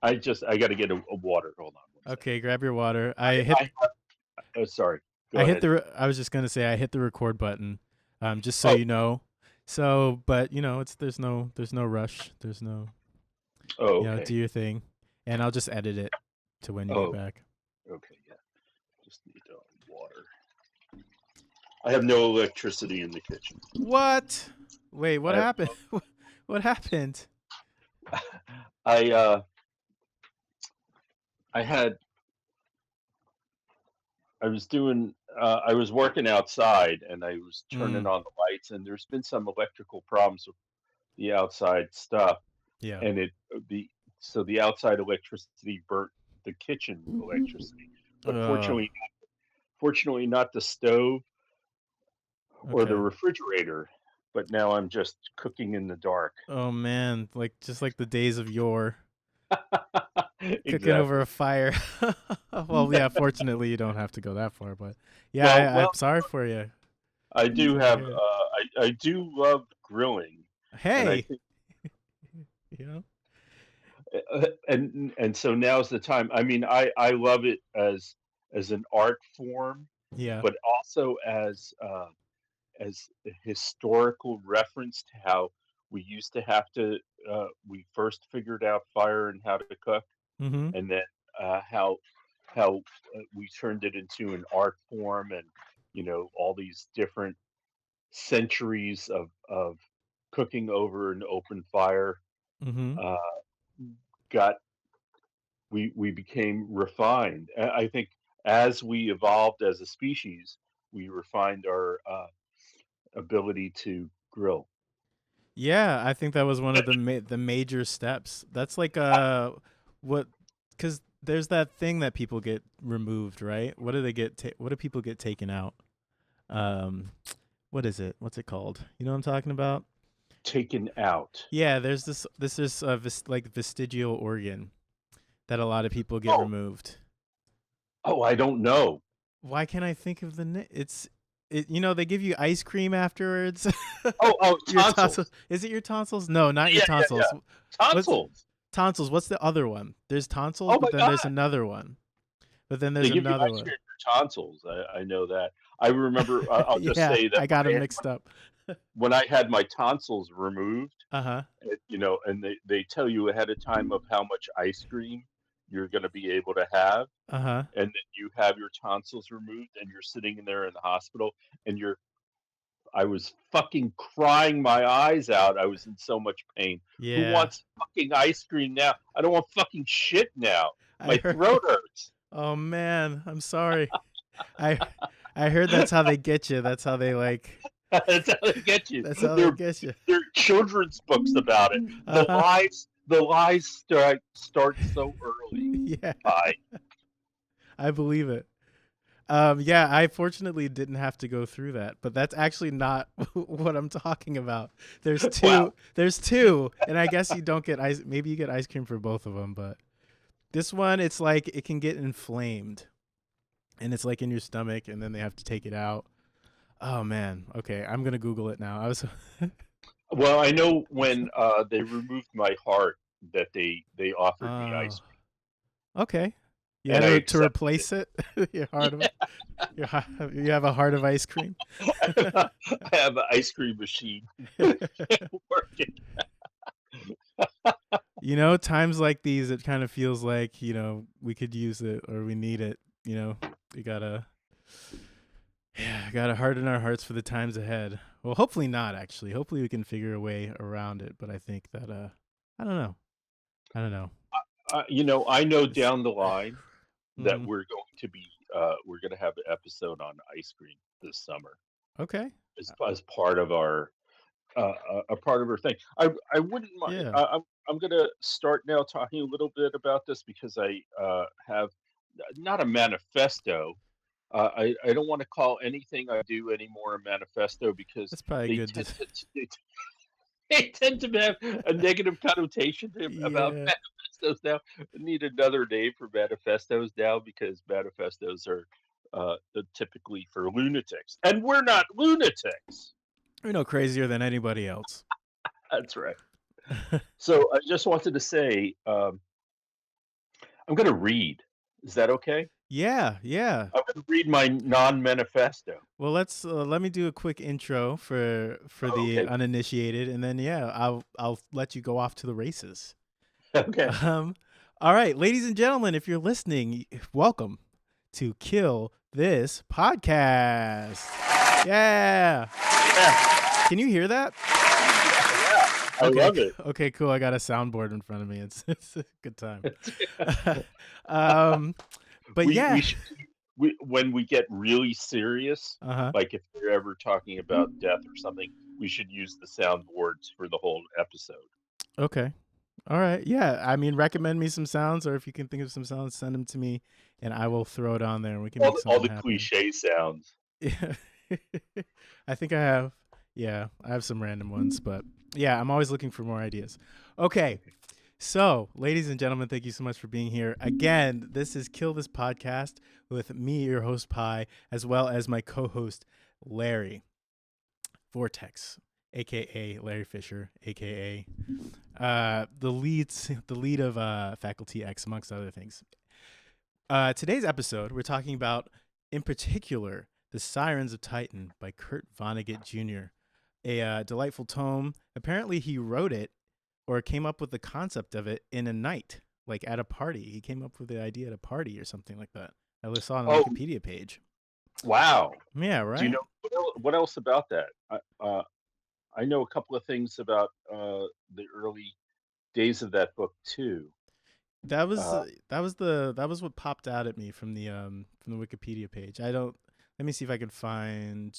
I got to get a water. Hold on one second. Okay, grab your water. Oh, sorry. Go ahead. I was just gonna say I hit the record button, just so Oh, you know. So, but there's no rush. There's no, okay. do your thing, and I'll just edit it to when you get Oh, back. okay. Yeah. Just need water. I have no electricity in the kitchen. What? Wait, what I have happened? What happened? I I had I was doing I was working outside and I was turning Mm, on the lights and there's been some electrical problems with the outside stuff yeah. and the so the outside electricity burnt the kitchen electricity. But Uh, fortunately not the stove or the okay. refrigerator. But now I'm just cooking in the dark. Oh man, just like the days of yore, cooking over Exactly. a fire. Well, yeah. Fortunately, you don't have to go that far, but yeah, I'm Well, sorry for you. I do Sorry to have hear it. I do love grilling, and I Hey, think you know. and so now's the time. I mean, I love it as an art form, Yeah. but also as a historical reference to how we used to have to we first figured out fire and how to cook, Mm-hmm. and then how we turned it into an art form, and all these different centuries of cooking over an open fire Mm-hmm. uh, got we became refined. I think as we evolved as a species, we refined our ability to grill. Yeah, I think that was one of the major steps. That's like what because there's that thing that people get removed, right? What do they get? What do people get taken out? Um, what is it? What's it called? You know what I'm talking about? Taken out. Yeah, there's this like vestigial organ that a lot of people get Oh, removed. oh, I don't know. Why can't I think of the it's it they give you ice cream afterwards. Oh, Your tonsils. tonsils. Is it your tonsils? No, not your Yeah, yeah, yeah. tonsils. What's Tonsils. tonsils? What's the other one? There's tonsils, Oh but my then there's God. another one. But then They there's give you another ice one. cream for tonsils. I know that. I remember. I'll just Yeah, say that I got them mixed up. when I had my tonsils removed, Uh-huh. and they tell you ahead of time of how much ice cream you're going to be able to have, Uh-huh. and then you have your tonsils removed, and you're sitting in there in the hospital, and I was fucking crying my eyes out. I was in so much pain. Who Yeah. wants fucking ice cream now? I don't want fucking shit now. I My heard. throat hurts. Oh man, I'm sorry. I I heard that's how they get you. That's how they like That's how they get you. that's how they There, get you. there are children's books about it. Uh-huh. The lies start so early. Yeah, Bye. I believe it. Yeah, I fortunately didn't have to go through that, but that's actually not what I'm talking about. There's Wow. two. There's two, and I guess you don't get ice. Maybe you get ice cream for both of them, but this one, it's like it can get inflamed, and it's like in your stomach, and then they have to take it out. Oh man. Okay, I'm gonna Google it now. I was. Well, I know when they removed my heart that they offered me Oh. ice cream, Okay. You and had I to accepted it. replace it. Your heart of you have a heart of ice cream. I have an ice cream machine working. Times like these, it kind of feels like we could use it or we need it. We gotta harden our hearts for the times ahead. Well, hopefully not. Actually, hopefully we can figure a way around it. But I think that I don't know. I don't know. I know It's, down the line that mm, we're going to have an episode on ice cream this summer okay. as part of our a part of our thing. I wouldn't mind. Yeah. I'm going to start now talking a little bit about this because I have not a manifesto. I don't want to call anything I do anymore a manifesto because That's probably they good. tend to they tend to have a negative connotation about Yeah. manifestos now. I need another name for manifestos now because manifestos are typically for lunatics, and we're not lunatics. We're no crazier than anybody else. That's right. So I just wanted to say I'm going to read. Is that okay? Yeah, yeah. I'm going to read my non-manifesto. Well, let me do a quick intro for Oh, the okay. uninitiated, and then yeah, I'll let you go off to the races. Okay. Um, all right, ladies and gentlemen, if you're listening, welcome to Kill This Podcast. Yeah. Yeah. Can you hear that? Yeah. I Okay. love it. Okay. Cool. I got a soundboard in front of me. It's a good time. um, but We yeah. should when we get really serious, Uh-huh. like if we're ever talking about death or something, we should use the soundboards for the whole episode. Okay. All right. Yeah. I mean, recommend me some sounds, or if you can think of some sounds, send them to me, and I will throw it on there, and we can make All something the happen. cliche sounds. Yeah. I think I have. Yeah, I have some random ones, but yeah, I'm always looking for more ideas. Okay. So, ladies and gentlemen, thank you so much for being here. Again, this is Kill This Podcast with me, your host, Pi, as well as my co host, Larry Vortex, aka Larry Fisher, aka the lead of Faculty X, amongst other things. Today's episode, we're talking about, in particular, The Sirens of Titan by Kurt Vonnegut Jr., a delightful tome. Apparently, he wrote it or came up with the concept of it in a night, like at a party. He came up with the idea at a party or something like that. I saw it on the Oh, Wikipedia page. wow. Yeah, Do you right. know what else about that? I know a couple of things about the early days of that book too. That was Uh, that was what popped out at me from the Wikipedia page. I don't. Let me see if I can find.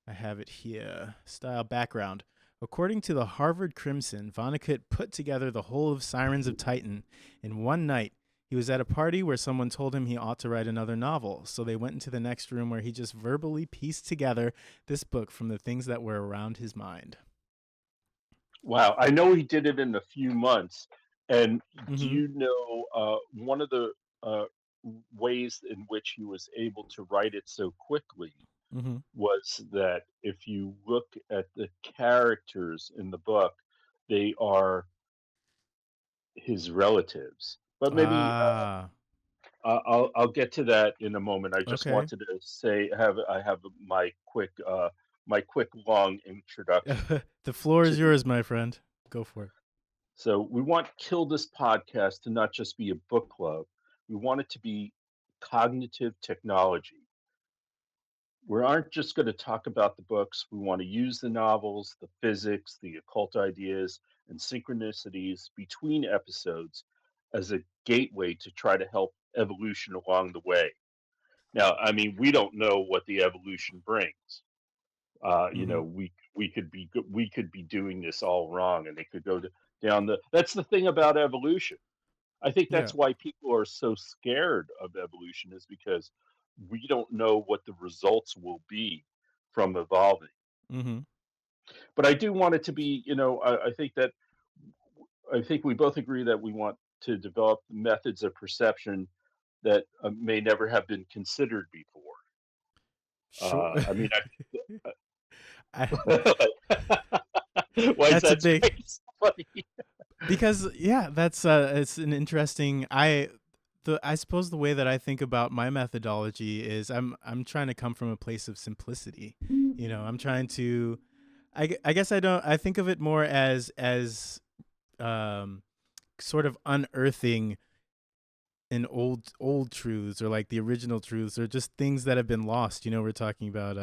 I have it here. Style background. According to the Harvard Crimson, Vonnegut put together the whole of Sirens of Titan in one night. He was at a party where someone told him he ought to write another novel, so they went into the next room where he just verbally pieced together this book from the things that were around his mind. wow, I know he did it in a few months. And do Mm-hmm. you know one of the uh, ways in which he was able to write it so quickly Mm-hmm. was that if you look at the characters in the book, they are his relatives. But maybe Ah, I'll get to that in a moment. I just okay. wanted to say I have my quick long introduction The floor to is yours, my friend. Go for it. so we want Kill This Podcast to not just be a book club. We want it to be cognitive technology. We aren't just going to talk about the books. We want to use the novels, the physics, the occult ideas, and synchronicities between episodes as a gateway to try to help evolution along the way. Now, I mean, we don't know what the evolution brings. You Mm-hmm. know, we could be doing this all wrong, and it could go down the. That's the thing about evolution. I think Yeah. that's why people are so scared of evolution is because we don't know what the results will be from evolving. Mm-hmm. But I do want it to be, I think we both agree that we want to develop methods of perception that may never have been considered before. Sure. I mean, I, why is that's a that big space funny? because yeah, that's it's an interesting. I suppose the way that I think about my methodology is I'm trying to come from a place of simplicity. I'm trying to. I guess I don't. I think of it more as um sort of unearthing in old truths or like the original truths or just things that have been lost. We're talking about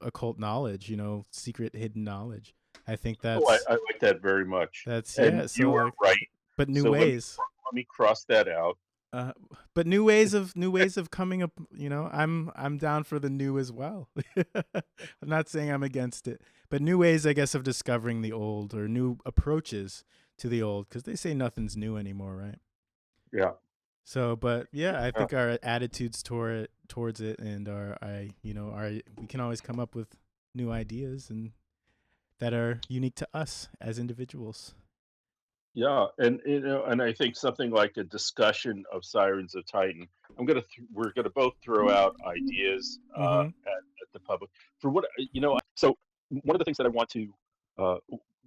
occult knowledge, secret hidden knowledge. I think Oh, that's I like that very much, that's and yeah. So you are like, right. but new So ways. let me cross that out. Uh, but new ways of coming up. I'm down for the new as well. I'm not saying I'm against it, but new ways, I guess, of discovering the old or new approaches to the old, because they say nothing's new anymore, right? Yeah. So, but yeah, I Yeah. think our attitudes towards it, and our we can always come up with new ideas and that are unique to us as individuals. Yeah, and and I think something like a discussion of Sirens of Titan. We're gonna both throw out ideas Mm-hmm. at the public for what So one of the things that I want to uh,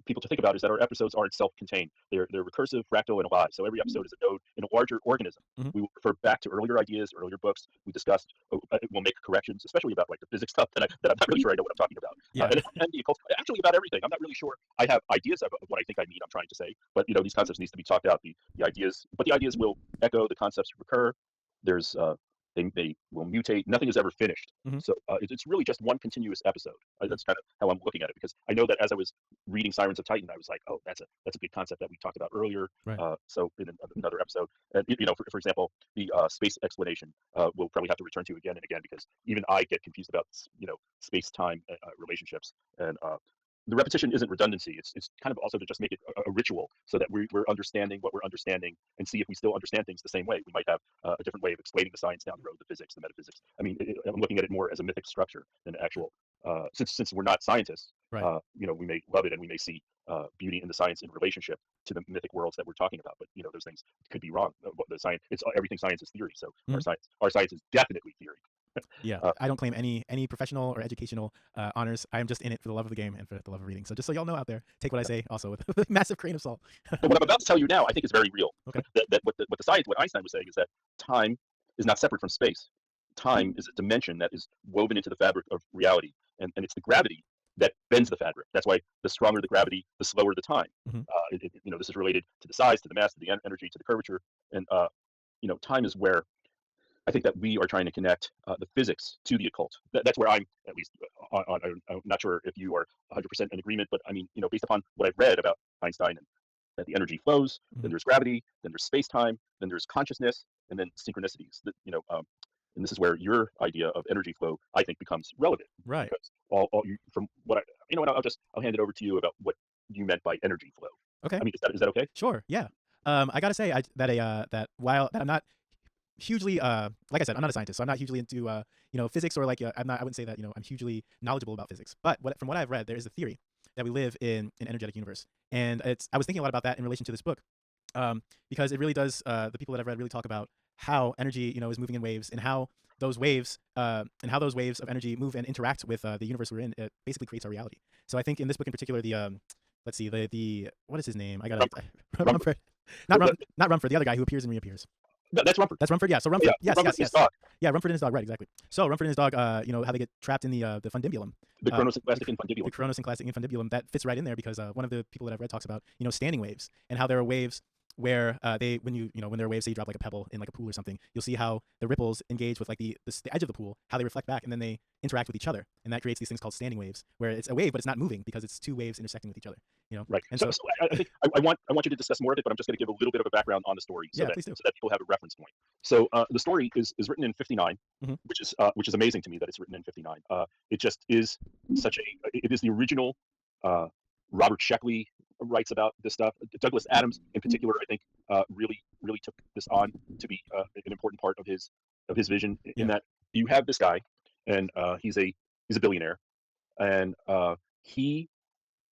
people to think about is that our episodes aren't self-contained. They're recursive, fractal, and alive. So every episode is a node in a larger organism. Mhm. We will refer back to earlier ideas, earlier books we discussed. We'll make corrections, especially about like the physics stuff that I'm not really sure I know what I'm talking about. Yeah. And the occult, actually about everything. I'm not really sure. I have ideas of what I think I mean. I'm trying to say, but these concepts needs to be talked out. The ideas, but the ideas will echo. The concepts recur. There's they will mutate. Nothing is ever finished. Mhm. So it's really just one continuous episode. That's kind of how I'm looking at it, because I know that as I was reading Sirens of Titan, I was like, oh, that's a good concept that we talked about earlier. Right. So in another episode, and for example, the space explanation, we'll probably have to return to again and again, because even I get confused about space-time relationships, and the repetition isn't redundancy. It's kind of also to just make it a ritual, so that we're understanding what we're understanding, and see if we still understand things the same way. We might have a different way of explaining the science down the road, the physics, the metaphysics. I mean, I'm looking at it more as a mythic structure than actual. Since we're not scientists, Right. we may love it, and we may see beauty in the science in relationship to the mythic worlds that we're talking about. But those things could be wrong. The science, it's everything. Science is theory. So Mhm. our science is definitely theory. Yeah, I don't claim any professional or educational honors. I am just in it for the love of the game and for the love of reading. So just so y'all know out there, take what I say also with a massive grain of salt. But what I'm about to tell you now, I think is very real. Okay. That what Einstein was saying is that time is not separate from space. Time is a dimension that is woven into the fabric of reality, and it's the gravity that bends the fabric. That's why the stronger the gravity, the slower the time. Mhm. This is related to the size, to the mass, to the energy, to the curvature, and time is where I think that we are trying to connect the physics to the occult. That's where I'm at least. I'm not sure if you are 100% in agreement, but I mean, based upon what I've read about Einstein, and that the energy flows, then Mhm. there's gravity, then there's space time, then there's consciousness, and then synchronicities. And this is where your idea of energy flow, I think, becomes relevant, Right. because from what I'll hand it over to you about what you meant by energy flow. Okay. I mean, is that okay? Sure. Yeah. I gotta say that while that I'm not hugely like I said, I'm not a scientist, so I'm not hugely into physics, or like I wouldn't say that I'm hugely knowledgeable about physics. But from what I've read, there is a theory that we live in an energetic universe, and I was thinking a lot about that in relation to this book, because it really does. The people that I've read really talk about how energy is moving in waves, and how those waves of energy move and interact with the universe we're in. It basically creates our reality. So I think in this book in particular, the let's see, the what is his name? I gotta Rumford. Not Rumford, the other guy who appears and reappears. No, that's Rumford. That's Rumford, yeah. So Rumford, Yeah, yes, Rumford's yes, his dog. yeah. Rumford and his dog, right? Exactly. So Rumford and his dog, how they get trapped in the fundibulum, The chronosynclastic the infundibulum. chronosynclastic infundibulum. That fits right in there, because one of the people that I've read talks about standing waves, and how there are waves where when there are waves, say you drop like a pebble in like a pool or something, you'll see how the ripples engage with like the edge of the pool, how they reflect back, and then they interact with each other, and that creates these things called standing waves, where it's a wave but it's not moving, because it's two waves intersecting with each other. Right. And So I think I want you to discuss more of it, but I'm just going to give a little bit of a background on the story, so yeah, please do. that people have a reference point. So the story is written in '59, Mhm. which is amazing to me that it's written in '59. It just is it is the original. Robert Sheckley writes about this stuff. Douglas Adams, in particular, I think really took this on to be an important part of his vision. In Yeah. that you have this guy, and he's a billionaire, and he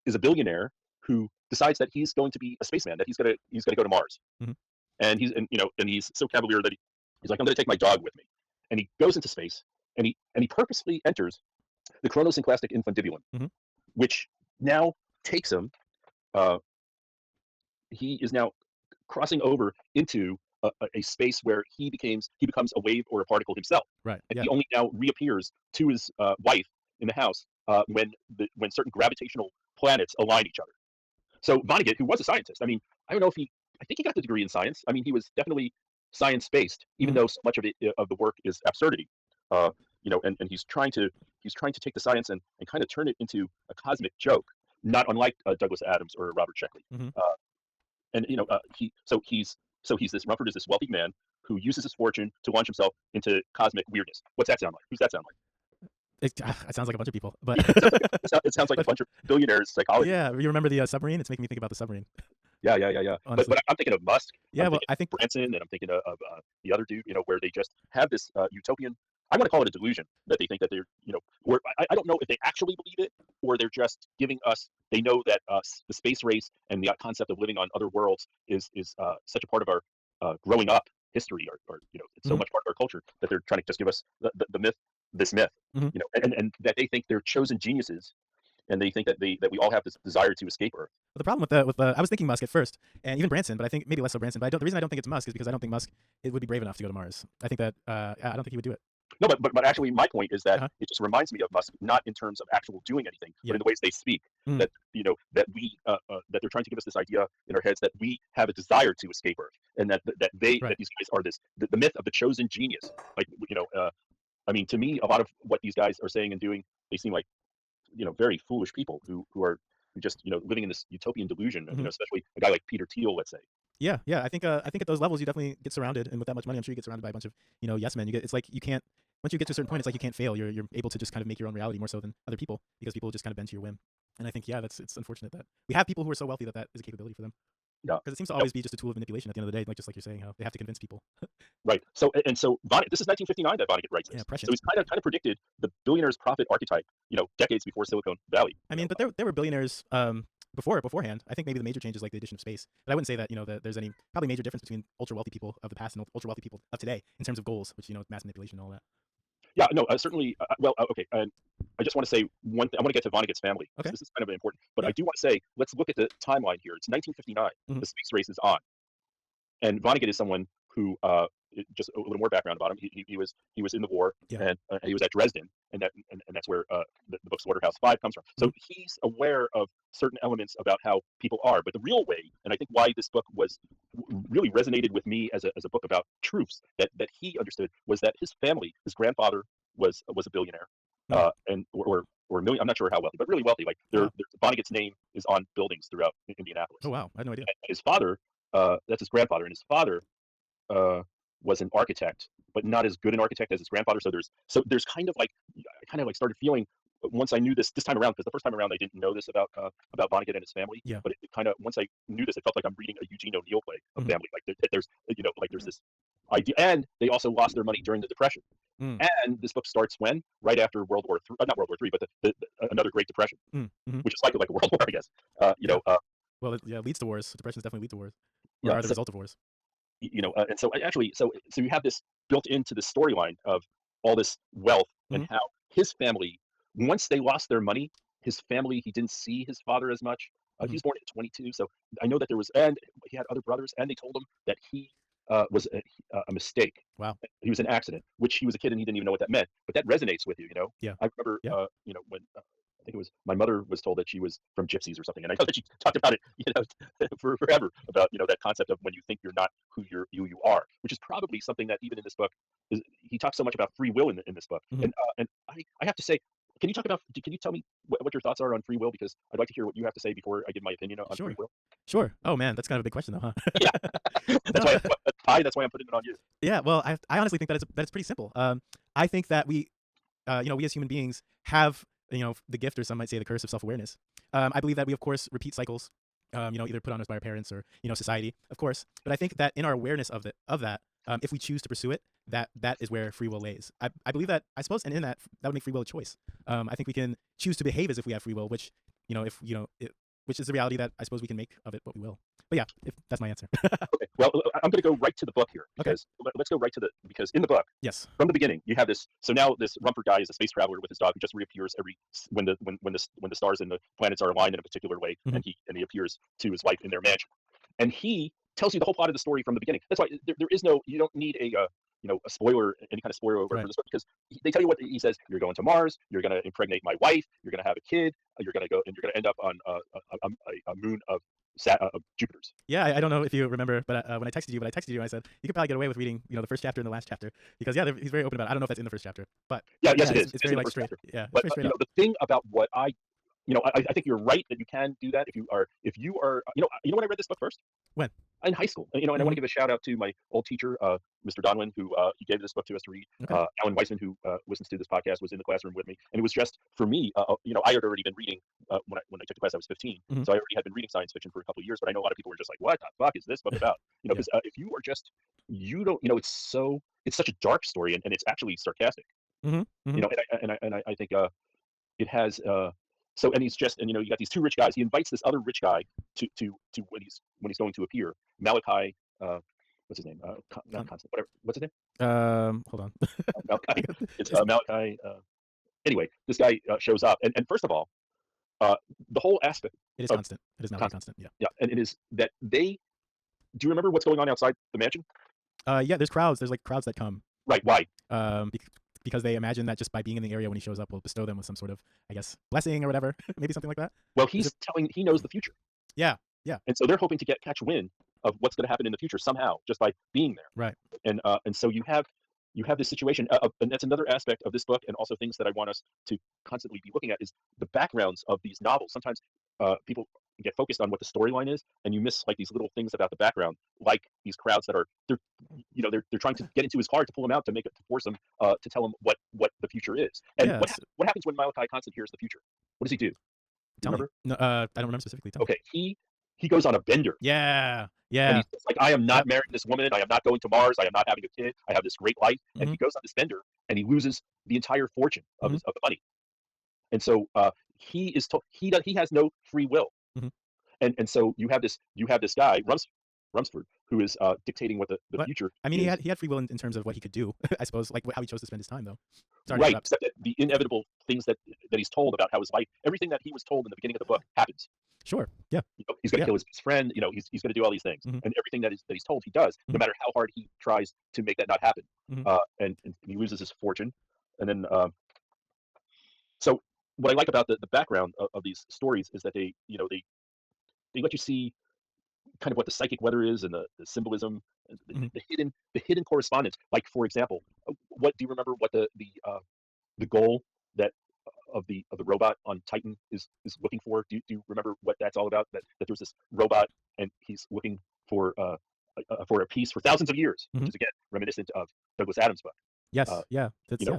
is a billionaire who decides that he's going to be a spaceman, that he's gonna go to Mars, Mhm. and he's so cavalier that he's like, I'm going to take my dog with me, and he goes into space, and he purposely enters the chronosynclastic infundibulum, Mhm. which now takes him. Uh, he is now crossing over into a space where he becomes a wave or a particle himself, Right. and Yeah. he only now reappears to his wife in the house when certain gravitational planets align each other. So Vonnegut, who was a scientist, I mean, I don't know if I think he got the degree in science. I mean, he was definitely science based, even Mhm. though so much of the work is absurdity. Uh, and he's trying to take the science and kind of turn it into a cosmic joke, not unlike Douglas Adams or Robert Sheckley. Mhm. Uh, and he's this Rumford is this wealthy man who uses his fortune to launch himself into cosmic weirdness. What's that sound like? Who's that sound like? It sounds like a bunch of people, but It sounds like a but bunch of billionaires psychology. yeah, you remember the submarine? It's making me think about the submarine, Yeah. honestly. But I'm thinking of Musk. Yeah, I'm well, thinking I of think Branson, and I'm thinking of the other dude. Where they just have this utopian. I want to call it a delusion that they think that they're. Where I don't know if they actually believe it, or they're just giving us. They know that the space race and the concept of living on other worlds is such a part of our growing up history, or it's so Mhm. much part of our culture, that they're trying to just give us the myth, this myth, Mhm. and that they think they're chosen geniuses and they think that we all have this desire to escape Earth. But the problem with the I was thinking Musk at first, and even Branson, but I think maybe less so Branson. But the reason I don't think it's Musk is because I don't think Musk would be brave enough to go to Mars. I think that I don't think he would do it. No, but actually, my point is that Uh-huh. it just reminds me of Musk, not in terms of actual doing anything, Yeah. but in the ways they speak. Mm. That that we that they're trying to give us this idea in our heads that we have a desire to escape Earth, and that Right. these guys are the myth of the chosen genius. Like I mean, to me, a lot of what these guys are saying and doing, they seem like very foolish people who just living in this utopian delusion. Mhm. Especially a guy like Peter Thiel, let's say. Yeah, yeah. I think at those levels you definitely get surrounded, and with that much money, I'm sure you get surrounded by a bunch of yes men. It's like you can't once you get to a certain point, it's like you can't fail. You're able to just kind of make your own reality more so than other people because people just kind of bend to your whim. And I think it's unfortunate that we have people who are so wealthy that is a capability for them. Yeah. Because it seems to always be just a tool of manipulation at the end of the day, like just like you're saying, how they have to convince people. Right. So this is 1959 that Vonnegut writes this. Yeah, prescient. So he's kind of predicted the billionaire's profit archetype, decades before Silicon Valley. I mean, but there were billionaires beforehand. I think maybe the major change is like the addition of space. But I wouldn't say that that there's any probably major difference between ultra wealthy people of the past and ultra wealthy people of today in terms of goals, which mass manipulation and all that. Yeah, no, certainly. Okay. And I just want to say one thing. I want to get to Vonnegut's family. Okay. This is kind of important. But Yeah. I do want to say, let's look at the timeline here. It's 1959. Mhm. The space race is on. And Vonnegut is someone who, just a little more background about him. He was in the war, Yeah. and he was at Dresden, and that's where the book Slaughterhouse-Five comes from. So he's aware of certain elements about how people are. But the real way, and I think why this book really resonated with me as a book about truths that he understood, was that his family, his grandfather was a billionaire, and or a million. I'm not sure how wealthy, but really wealthy. Like Vonnegut's name is on buildings throughout Indianapolis. Oh wow, I had no idea. And his father, that's his grandfather, and his father was an architect, but not as good an architect as his grandfather. So there's kind of like I started feeling once I knew this time around, because the first time around I didn't know this about Vonnegut and his family. Yeah. But it kind of, once I knew this, it felt like I'm reading a Eugene O'Neill play of Mhm. family. Like there's this idea, and they also lost their money during the Depression. And this book starts when? Right after World War III, not World War III, but another Great Depression, which is like a world war, I guess. Well, it leads to wars. Depressions definitely lead to wars. Or Yeah, are the so- result of wars. And so actually, so you have this built into the storyline of all this wealth and how his family, once they lost their money, his family, he didn't see his father as much. He was born at 22, so I know that and he had other brothers, and they told him that he was a mistake. Wow. He was an accident, which he was a kid and he didn't even know what that meant. But that resonates with you, Yeah. I remember, Yeah. when I think it was my mother was told that she was from gypsies or something, and I know that she talked about it, for forever, about that concept of when you think you're not who you are, which is probably something that even in this book he talks so much about free will in this book, Mhm. and I have to say, can you tell me what your thoughts are on free will, because I'd like to hear what you have to say before I give my opinion on Sure. free will. Sure. Oh man, that's kind of a big question though, huh? Yeah. That's why I'm putting it on you. Yeah, well, I honestly think that it's pretty simple. I think that we as human beings have the gift, or some might say the curse, of self-awareness. I believe that we of course repeat cycles, either put on us by our parents or society, of course. But I think that in our awareness of that, if we choose to pursue it, that is where free will lays. I believe that, I suppose, and in that would make free will a choice. I think we can choose to behave as if we have free will, which which is the reality that I suppose we can make of it what we will. But yeah, if that's my answer. Okay. Well, I'm going to go right to the book here, Okay. because let's go right to because in the book, Yes. from the beginning, you have this. So now this Rumford guy is a space traveler with his dog who just reappears when the stars and the planets are aligned in a particular way, and he appears to his wife in their mansion, and he tells you the whole plot of the story from the beginning. That's why there is no, you don't need a spoiler, any kind of spoiler over for this book, because they tell you what he says. You're going to Mars. You're going to impregnate my wife. You're going to have a kid. You're going to go and you're going to end up on a moon of Jupiter's. Yeah, I don't know if you remember, but when I texted you, I said you could probably get away with reading, the first chapter and the last chapter, because he's very open about it. I don't know if that's in the first chapter, but Yes, it is. It's very in the like first straight. chapter. Yeah, it's But very straight up. the thing about what I think you're right that you can do that if you are when I read this book first? When? In high school. And I want to give a shout out to my old teacher, Mr. Donlin, who he gave this book to us to read. Okay. Alan Weissman, who listens to this podcast, was in the classroom with me, and it was just for me. I had already been reading when I took the class. I was 15, so I already had been reading science fiction for a couple of years. But I know a lot of people were just like, "What the fuck is this book about?" Because if you are just, you don't, it's such a dark story, and it's actually sarcastic. And I think it has. So, and he's just, and you got these two rich guys. He invites this other rich guy to when he's going to appear. Malachi, what's his name? Not Constant, whatever. What's his name? Hold on. Malachi. It's Malachi. Anyway, this guy shows up, and first of all, the whole aspect It is of constant. It is now constant, constant. Yeah. yeah, and it is that they. Do you remember what's going on outside the mansion? Yeah. There's crowds. There's like crowds that come. Right. Why? Because they imagine that just by being in the area when he shows up will bestow them with some sort of, I guess, blessing or whatever. Maybe something like that. Well, Is he knows the future, Yeah. Yeah. and so they're hoping to catch wind of what's going to happen in the future somehow just by being there. Right. And so you have this situation, and that's another aspect of this book, and also things that I want us to constantly be looking at is the backgrounds of these novels. Sometimes people get focused on what the storyline is, and you miss like these little things about the background, like these crowds that are they're trying to get into his car to pull him out to force him to tell him what the future is. And Yeah. what happens when Malachi Constant hears the future? What does he do? Tell me. Remember? No, I don't remember specifically. Tell me. Okay, he goes on a bender. Yeah. And Yeah. he's just like, I am not Yep. marrying this woman. I am not going to Mars. I am not having a kid. I have this great life. And Mhm. he goes on this bender and he loses the entire fortune of Mhm. of the money. And so he is told he has no free will. Mhm. And so you have this guy Rumsford who is dictating what the But future I mean, is. he had free will in terms of what he could do. I suppose, like how he chose to spend his time, though. Sorry to Right, interrupt. except that the inevitable things that he's told about how his life, everything that he was told in the beginning of the book happens. Sure. Yeah. He's going to Yeah. kill his best friend. He's going to do all these things, Mhm. and everything that he's told, he does, no Mhm. matter how hard he tries to make that not happen. Mhm. And he loses his fortune, and then so what I like about the background of these stories is that they let you see kind of what the psychic weather is and the symbolism, and Mhm. the hidden correspondence. Like for example, what do you remember? What the goal that of the robot on Titan is looking for? Do you remember what that's all about? That there's this robot and he's looking for for a peace for thousands of years, which Mhm. is again reminiscent of Douglas Adams' book. Yes. Uh, Yeah. you That's know,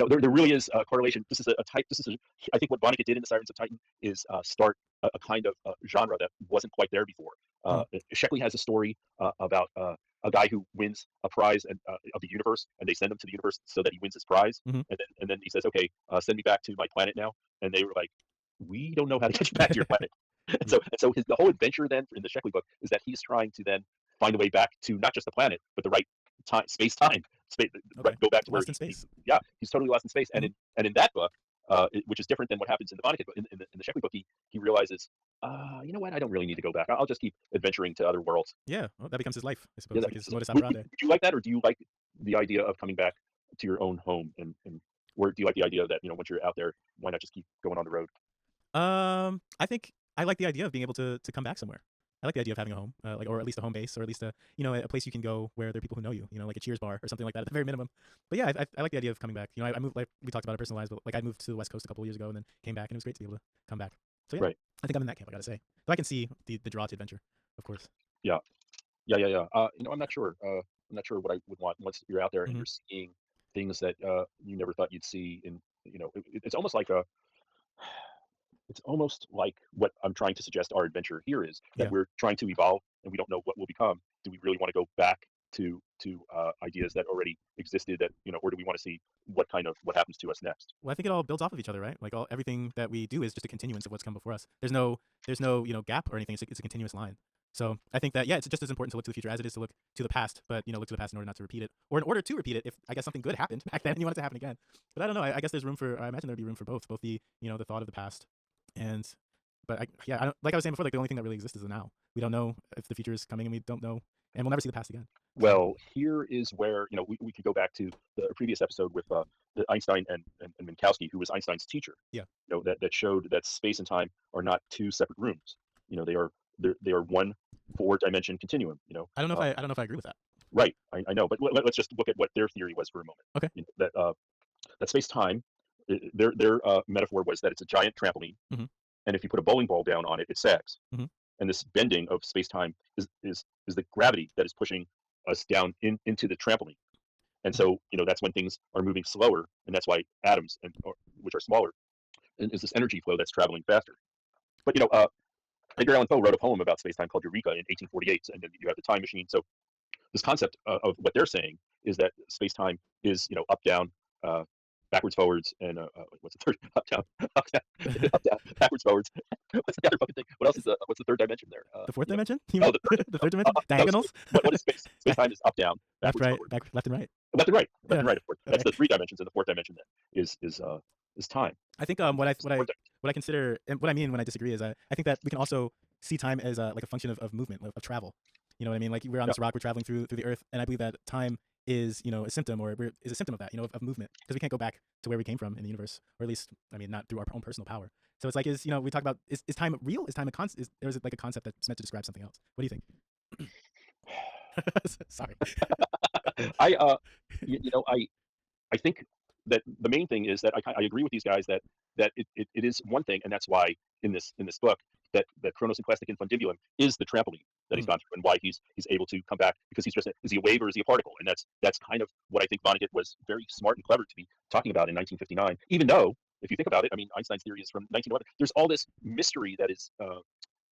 uh, there really is a correlation. This is a type. This is I think what Vonnegut did in the Sirens of Titan is start a kind of genre that wasn't quite there before. Mm. Sheckley has a story about a guy who wins a prize of the universe, and they send him to the universe so that he wins his prize, Mhm. and then he says, "Okay, send me back to my planet now." And they were like, "We don't know how to get you back to your planet." And so the whole adventure then in the Sheckley book is that he's trying to then find a way back to not just the planet, but the right time, space, Okay. go back to where Lost in space. he's totally lost in space. Mhm. And in that book, which is different than what happens in the Vonnegut book, in the Sheckley book, he realizes, you know what, I don't really need to go back. I'll just keep adventuring to other worlds. Yeah. Well, that becomes his life, I Yeah, suppose, like his modus would operandi. you like that, or do you like the idea of coming back to your own home, or do you like the idea that once you're out there, why not just keep going on the road? I think I like the idea of being able to come back somewhere. I like the idea of having a home, like, or at least a home base, or at least a place you can go where there are people who know you, like a Cheers bar or something like that at the very minimum. But yeah, I like the idea of coming back. I moved, like we talked about our personal lives, but like I moved to the West Coast a couple of years ago and then came back, and it was great to be able to come back. So yeah, Right. I think I'm in that camp. I gotta say, though I can see the draw to adventure, of course. Yeah. I'm not sure. I'm not sure what I would want once you're out there and Mhm. you're seeing things that you never thought you'd see. It's almost like what I'm trying to suggest our adventure here is that Yeah. we're trying to evolve and we don't know what will become. Do we really want to go back to ideas that already existed, or do we want to see what happens to us next? Well, I think it all builds off of each other, right? Like everything that we do is just a continuance of what's come before us. There's no gap or anything. It's a continuous line. So I think that it's just as important to look to the future as it is to look to the past, but look to the past in order not to repeat it, or in order to repeat it if I guess something good happened back then and you want it to happen again. But I don't know. I guess there's room for. I imagine there'd be room for both the the thought of the past, and but I don't, like I was saying before, like the only thing that really exists is the now. We don't know if the future is coming, and we don't know, and we'll never see the past again. So Well, here is where we could go back to the previous episode with the Einstein and Minkowski, who was Einstein's teacher. yeah, That showed that space and time are not two separate rooms. They are one four-dimension continuum. I don't know if I agree with that. Right. I know, but let's just look at what their theory was for a moment. Okay. That space-time, their metaphor was that it's a giant trampoline, Mhm. and if you put a bowling ball down on it, it sags. Mhm. And this bending of space-time is the gravity that is pushing us down into the trampoline. And Mhm. so that's when things are moving slower, and that's why atoms which are smaller, and is this energy flow that's traveling faster. But Edgar Allan Poe wrote a poem about space-time called Eureka in 1848, and then you have the time machine. So this concept of what they're saying is that space-time is up down, uh, backwards forwards, and what's the third? Up down, up down, up down, backwards forwards. What's the other fucking thing? What else is what's the third dimension there? The fourth You know, dimension? You oh, mean the third dimension? no, Diagonals? what is space? Back, Space-time is up down, left, backwards right, forward, back, left and right. left Yeah. and right, of course. That's Okay. the three dimensions, and the fourth dimension then is time. I think That's the fourth dimension. what I consider, and what I mean when I disagree is I think that we can also see time as like a function of movement, of travel. You know what I mean? Like we're on Yeah. this rock, we're traveling through the earth, and I believe that time is, a symptom, or is a symptom of that, of movement, because we can't go back to where we came from in the universe, or at least, I mean, not through our own personal power. So it's like, we talk about, is time real? Is time a concept? Or is it like a concept that's meant to describe something else? What do you think? Sorry. I think that the main thing is that I agree with these guys that it is one thing, and that's why in this book that Chronos and Plastic and Fundibulum is the trampoline that he's Mm. gone through, and why he's able to come back, because is he a wave or is he a particle? And that's kind of what I think Vonnegut was very smart and clever to be talking about in 1959. Even though, if you think about it, I mean, Einstein's theory is from 1911. There's all this mystery that is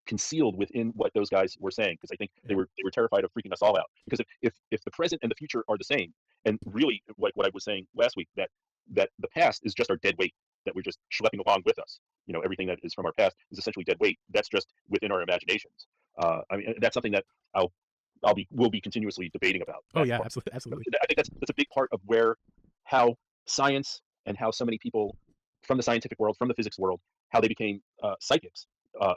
concealed within what those guys were saying, because I think they Yeah. were terrified of freaking us all out, because if the present and the future are the same, and really what I was saying last week, that the past is just our dead weight that we're just schlepping along with us. Everything that is from our past is essentially dead weight. That's just within our imaginations. I mean, that's something that we'll be continuously debating about. Oh That yeah, part. absolutely. I think that's a big part of how science and how so many people from the scientific world, from the physics world, how they became psychics,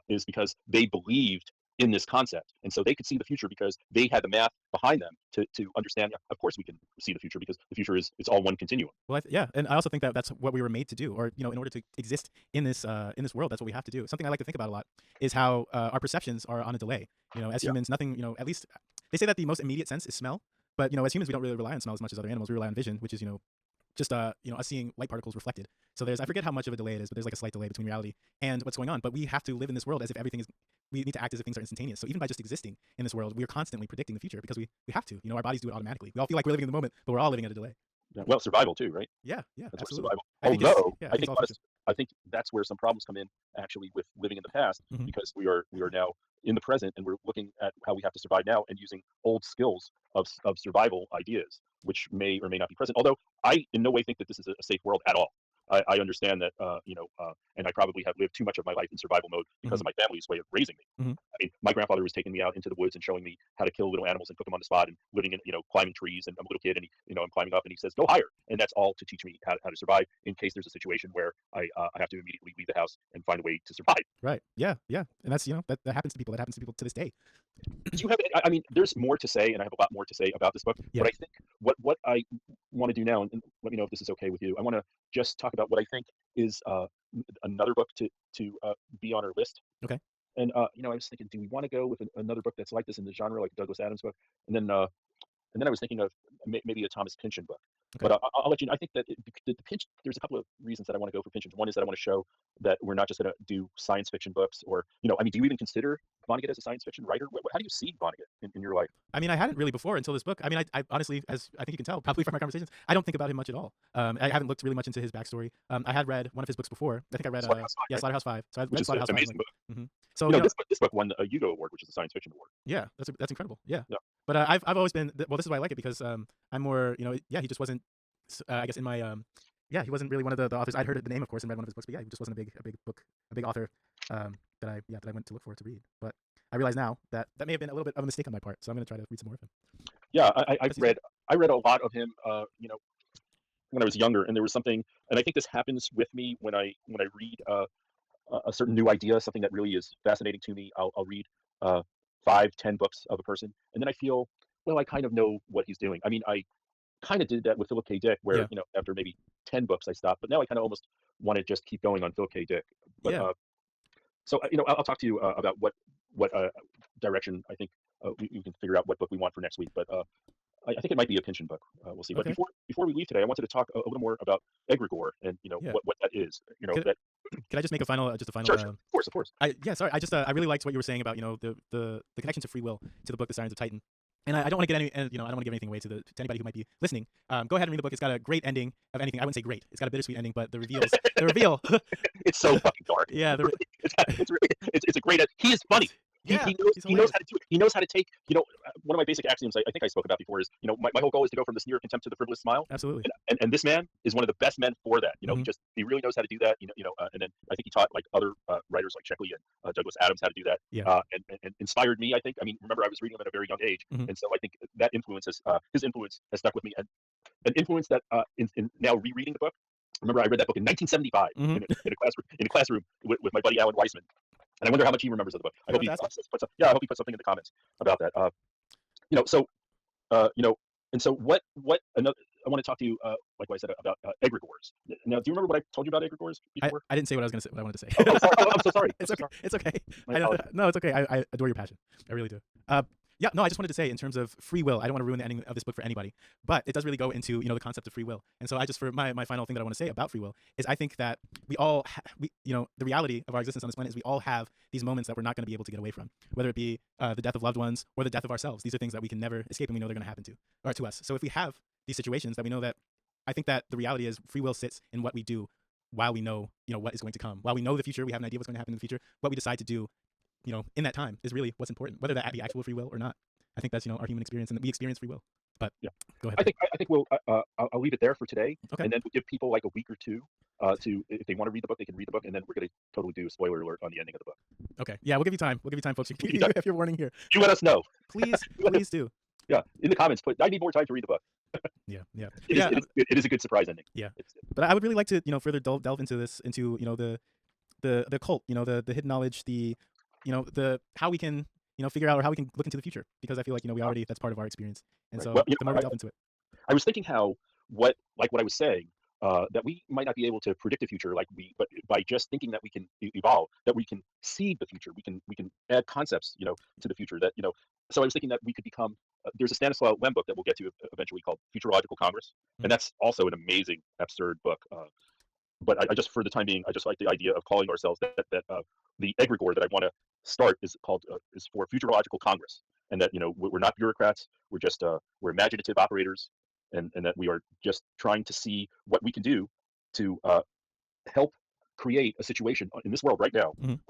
is because they believed in this concept, and so they could see the future because they had the math behind them to understand. Yeah, of course we can see the future, because the future is it's all one continuum. Well, yeah, and I also think that that's what we were made to do, or in order to exist in this world, that's what we have to do. Something I like to think about a lot is how our perceptions are on a delay. As Yeah. humans, nothing. At least they say that the most immediate sense is smell, but as humans, we don't really rely on smell as much as other animals. We rely on vision, which is just us seeing light particles reflected. So I forget how much of a delay it is, but there's like a slight delay between reality and what's going on. But we have to live in this world as if everything is. We need to act as if things are instantaneous. So even by just existing in this world, we are constantly predicting the future, because we have to. Our bodies do it automatically. We all feel like we're living in the moment, but we're all living at a delay. Yeah. Well, survival too, right? Yeah, That's where absolutely. survival. I think Although I think it's all future. I think that's where some problems come in, actually, with living in the past, Mhm. because we are now in the present, and we're looking at how we have to survive now and using old skills of survival ideas, which may or may not be present. Although I in no way think that this is a safe world at all. I understand that, and I probably have lived too much of my life in survival mode because of my family's way of raising me. Mhm. I mean, my grandfather was taking me out into the woods and showing me how to kill little animals and cook them on the spot, and living in, climbing trees. And I'm a little kid, and I'm climbing up, and he says, "Go higher," and that's all to teach me how to survive in case there's a situation where I have to immediately leave the house and find a way to survive. Right. Yeah. Yeah. And that's that happens to people. That happens to people to this day. Do you have? I mean, there's more to say, and I have a lot more to say about this book. Yeah. But I think what I want to do now, and let me know if this is okay with you. I want to just talk about what I think is another book to be on our list. Okay. And I was thinking, do we want to go with another book that's like this in the genre, like a Douglas Adams book? And then I was thinking of maybe a Thomas Pynchon book. Okay. But I'll let you know. I think that the Pynchon, there's a couple of reasons that I want to go for Pynchon. One is that I want to show that we're not just going to do science fiction books, or, I mean, do you even consider Vonnegut as a science fiction writer? How do you see Vonnegut in your life? I mean, I hadn't really before until this book. I mean, I honestly, as I think you can tell, probably from our conversations, I don't think about him much at all. I haven't looked really much into his backstory. I had read one of his books before. I think I read Slaughterhouse Five, right? Slaughterhouse 5. So I Which read is an Slaughterhouse 5. amazing book. Mhm. So This book won a Hugo Award, which is a science fiction award. yeah, that's incredible. Yeah. Yeah. But I've always been well. This is why I like it, because I'm more yeah. He just wasn't. I guess in my yeah, he wasn't really one of the authors. I'd heard the name, of course, and read one of his books, but yeah, he just wasn't a big author that I went to look for to read. But I realize now that may have been a little bit of a mistake on my part. So I'm going to try to read some more of him. Yeah, I read a lot of him, when I was younger, and there was something, and I think this happens with me when I read a certain new idea, something that really is fascinating to me. I'll read 5, 10 books of a person, and then I feel, well, I kind of know what he's doing. I mean, I kind of did that with Philip K. Dick, where Yeah. after maybe 10 books I stopped, but now I kind of almost want to just keep going on Philip K. Dick. But Yeah. so I'll talk to you about what direction I think we can figure out what book we want for next week. But I think it might be a Pynchon book. We'll see. But Okay. before we leave today, I wanted to talk a little more about egregore, and Yeah. what that is. Could- That Can I just make a final sure, of course. Sorry. I really liked what you were saying about the connection to free will to the book The Sirens of Titan. And I don't want to get any, I don't want to give anything away to anybody who might be listening. Go ahead and read the book. It's got a great ending of anything. I wouldn't say great. It's got a bittersweet ending, but the reveal. It's so fucking dark. Yeah. It's a great. He is funny. Yeah, he he's knows how to do it. He knows how to take, one of my basic axioms I think I spoke about before is, my whole goal is to go from the sneer of contempt to the frivolous smile. Absolutely. And this man is one of the best men for that. Mhm. He really knows how to do that. And then I think he taught like other writers like Sheckley and Douglas Adams how to do that. Yeah. And inspired me, I think. I mean, remember, I was reading him at a very young age, Mhm. and so I think that his influence has stuck with me, and an influence that in now rereading the book, Remember, I read that book in 1975 Mm-hmm. in a classroom with my buddy Alan Weissman, and I wonder how much he remembers of the book. I You hope have to ask him. I hope he puts something in the comments about that. So you know, and so what another. I want to talk to you, like what I said about egregores. Now, do you remember what I told you about egregores before? I didn't say what I was gonna say. What I wanted to say. Oh, sorry. I'm so sorry. I'm It's so okay. sorry. It's okay. My apologies. No, it's okay. I adore your passion. I really do. Yeah, no, I just wanted to say in terms of free will, I don't want to ruin the ending of this book for anybody, but it does really go into, the concept of free will. And so I just, for my final thing that I want to say about free will is I think that we all, the reality of our existence on this planet is we all have these moments that we're not going to be able to get away from, whether it be the death of loved ones or the death of ourselves. These are things that we can never escape and we know they're going to happen to us. So if we have these situations that we know that, I think that the reality is free will sits in what we do while we know, what is going to come. While we know the future, we have an idea what's going to happen in the future. What we decide to do, in that time is really what's important, whether that be actual free will or not. I think that's, our human experience and that we experience free will. But Yeah, go ahead. I think we'll I'll leave it there for today, Okay. and then we'll give people like a week or two to, if they want to read the book, they can read the book, and then we're going to totally do a spoiler alert on the ending of the book. Okay. Yeah, we'll give you time. We'll give you time, folks. Give you time. If you're warning here, You let us know. please, please do. Yeah, in the comments, put I need more time to read the book. Yeah, yeah, It is a good surprise ending. Yeah. It's, But I would really like to, further delve into this, into the cult, the hidden knowledge, the how we can figure out, or how we can look into the future, because I feel like we already, that's part of our experience, and right. so Well, the more we delve into it. I was thinking how what I was saying, that we might not be able to predict the future, but by just thinking that we can evolve, that we can see the future, we can add concepts, to the future, that. So I was thinking that we could become. There's a Stanislaw Lem book that we'll get to eventually called Futurological Congress, and that's also an amazing, absurd book. But I just, for the time being, I just like the idea of calling ourselves that the egregore that I want to start is called is for Futurological Congress, and that we're not bureaucrats, we're just we're imaginative operators, and that we are just trying to see what we can do to help create a situation in this world right now Mhm.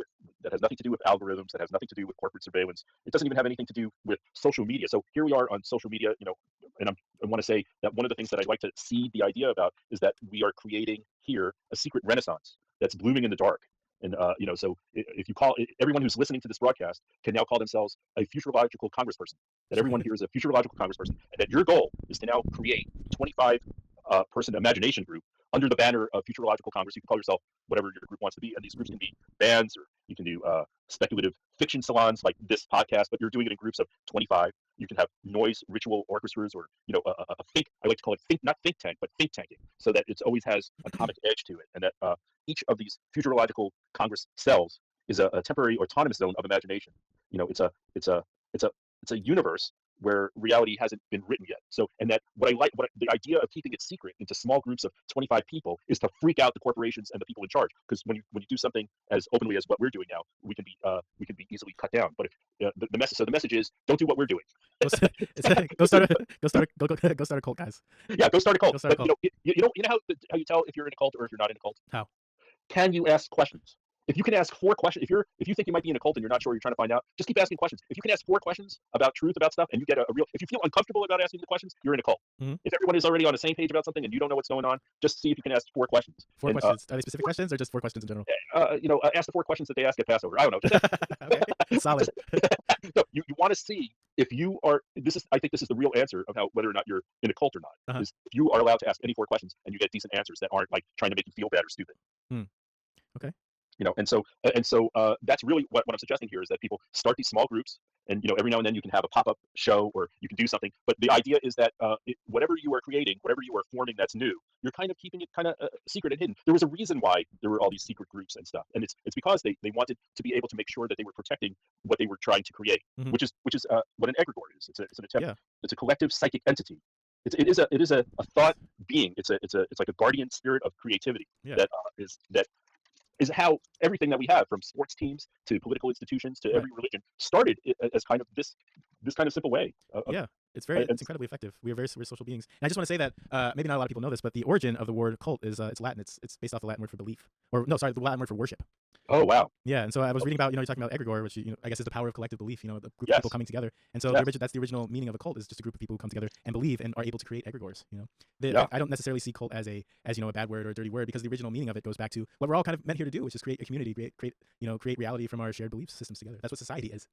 that has nothing to do with algorithms, that has nothing to do with corporate surveillance. It doesn't even have anything to do with social media. So here we are on social media, and I want to say that one of the things that I'd like to see the idea about is that we are creating here a secret renaissance that's blooming in the dark. And so if you call everyone who's listening to this broadcast can now call themselves a futurological congressperson. That everyone here is a futurological congressperson, and that your goal is to now create a 25 person imagination group under the banner of Futurological Congress. You can call yourself whatever your group wants to be, and these groups can be bands, or you can do speculative fiction salons like this podcast, but you're doing it in groups of 25. You can have noise ritual orchestras, or a think. I like to call it not think tank, but think tanking, so that it always has a comic edge to it, and that each of these Futurological Congress cells is a temporary autonomous zone of imagination. It's a universe where reality hasn't been written yet. So, and that the idea of keeping it secret into small groups of 25 people is to freak out the corporations and the people in charge. Because when you do something as openly as what we're doing now, we can be easily cut down. But if the message is, don't do what we're doing. Go start a cult, guys. Yeah, go start a cult. Go start a But cult. you know how you tell if you're in a cult or if you're not in a cult? How? Can you ask questions? If you can ask 4 questions, if you think you might be in a cult and you're not sure, you're trying to find out, just keep asking questions. If you can ask 4 questions about truth about stuff, and you get a real, if you feel uncomfortable about asking the questions, you're in a cult. Mhm. If everyone is already on the same page about something and you don't know what's going on, just see if you can ask 4 questions. 4 And, questions. Are they specific questions or just 4 questions in general? ask the 4 questions that they ask at Passover. I don't know. Okay. Solid. No, you want to see if you are. I think this is the real answer of whether or not you're in a cult or not. Uh-huh. Is if you are allowed to ask any 4 questions and you get decent answers that aren't like trying to make you feel bad or stupid. Okay. And so that's really what I'm suggesting here, is that people start these small groups, and every now and then you can have a pop-up show, or you can do something. But the idea is that whatever you are creating, whatever you are forming that's new, you're kind of keeping it kind of secret and hidden. There was a reason why there were all these secret groups and stuff, and it's because they wanted to be able to make sure that they were protecting what they were trying to create, Mhm. which is what an egregore is. It's an attempt. Yeah. It's a collective psychic entity. It is a thought being. It's like a guardian spirit of creativity. Yeah. That is how everything that we have, from sports teams to political institutions to every religion, started as kind of this kind of simple way. Yeah, it's incredibly effective. We are very social beings. And I just want to say that maybe not a lot of people know this, but the origin of the word cult is it's Latin. It's based off the Latin word for belief, or no, sorry, the Latin word for worship. Oh, wow. Yeah, and so I was reading about, you're talking about egregore, which I guess is the power of collective belief. The group of Yes. people coming together, and so Yes. that's the original meaning of a cult, is just a group of people who come together and believe and are able to create egregores. Yeah. I don't necessarily see cult as a bad word or a dirty word, because the original meaning of it goes back to what we're all kind of meant here to do, which is create a community, create reality from our shared belief systems together. That's what society is.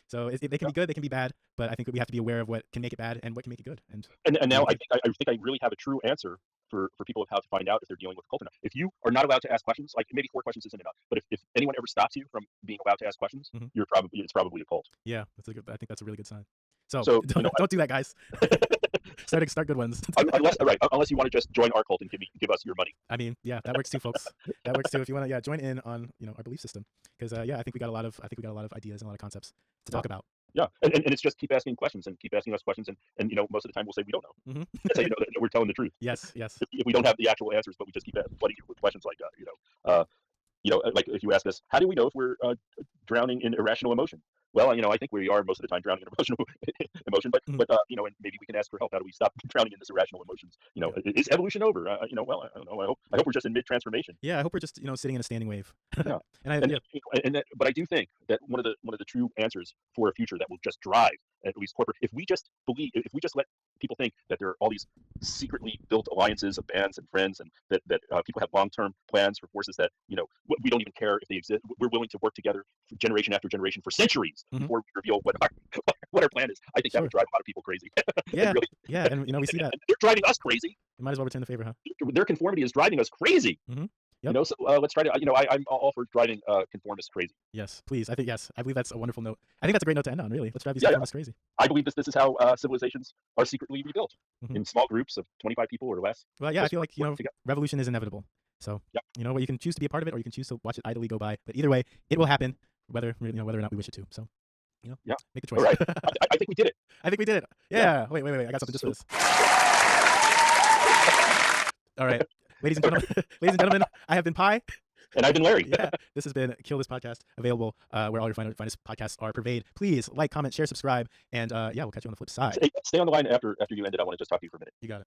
So they can be good, they can be bad, but I think we have to be aware of what can make it bad and what can make it good. And now I think I really have a true answer for people of how to find out if they're dealing with a cult or not. If you are not allowed to ask questions, like maybe 4 questions isn't enough, but if anyone ever stops you from being allowed to ask questions, Mhm. it's probably a cult. Yeah, I think that's a really good sign. So, So don't do that, guys. Start good ones. unless you want to just join our cult and give us your money. I mean, yeah, that works too, folks. That works too. If you want to, join in on our belief system, because I think we got a lot of ideas and a lot of concepts to talk about. Yeah, and it's just keep asking questions and keep asking us questions, and most of the time we'll say we don't know. Mm-hmm. That's how you know that we're telling the truth. Yes. If we don't have the actual answers, but we just keep flooding you with questions like like if you ask us, how do we know if we're drowning in irrational emotion? Well, I think we are most of the time drowning in emotion, but Mhm. but and maybe we can ask for help. How do we stop drowning in this irrational emotions? Is evolution over? Well, I don't know. I hope we're just in mid transformation. Yeah, I hope we're just sitting in a standing wave. Yeah. And But I do think that one of the true answers for a future that will just drive at least corporate, if we just let people think that there are all these secretly built alliances of bands and friends, and that people have long-term plans for forces that we don't even care if they exist. We're willing to work together for generation after generation for centuries Mhm. before we reveal what our plan is. I think that would drive a lot of people crazy. Yeah, Really. yeah, and we see that. And they're driving us crazy. You might as well return the favor, huh? Their conformity is driving us crazy. Mhm. Yep. So let's try to. I'm all for driving conformists crazy. Yes, please. I believe that's a wonderful note. I think that's a great note to end on. Really, let's drive these Yeah, conformists crazy. I believe this is how civilizations are secretly rebuilt, Mhm. in small groups of 25 people or less. Well, yeah, I Just feel like work together. revolution is inevitable. So Yep. Well, you can choose to be a part of it, or you can choose to watch it idly go by. But either way, it will happen, whether or not we wish it to. So Yeah. make the choice. All right. I think we did it. I think we did it. Yeah. Wait. I got something just for this. All right, ladies and gentlemen, I have been Pi. And I've been Larry. Yeah, this has been Kill This Podcast, available where all your finest podcasts are purveyed. Please like, comment, share, subscribe, and we'll catch you on the flip side. Stay on the line after you end it. I want to just talk to you for a minute. You got it.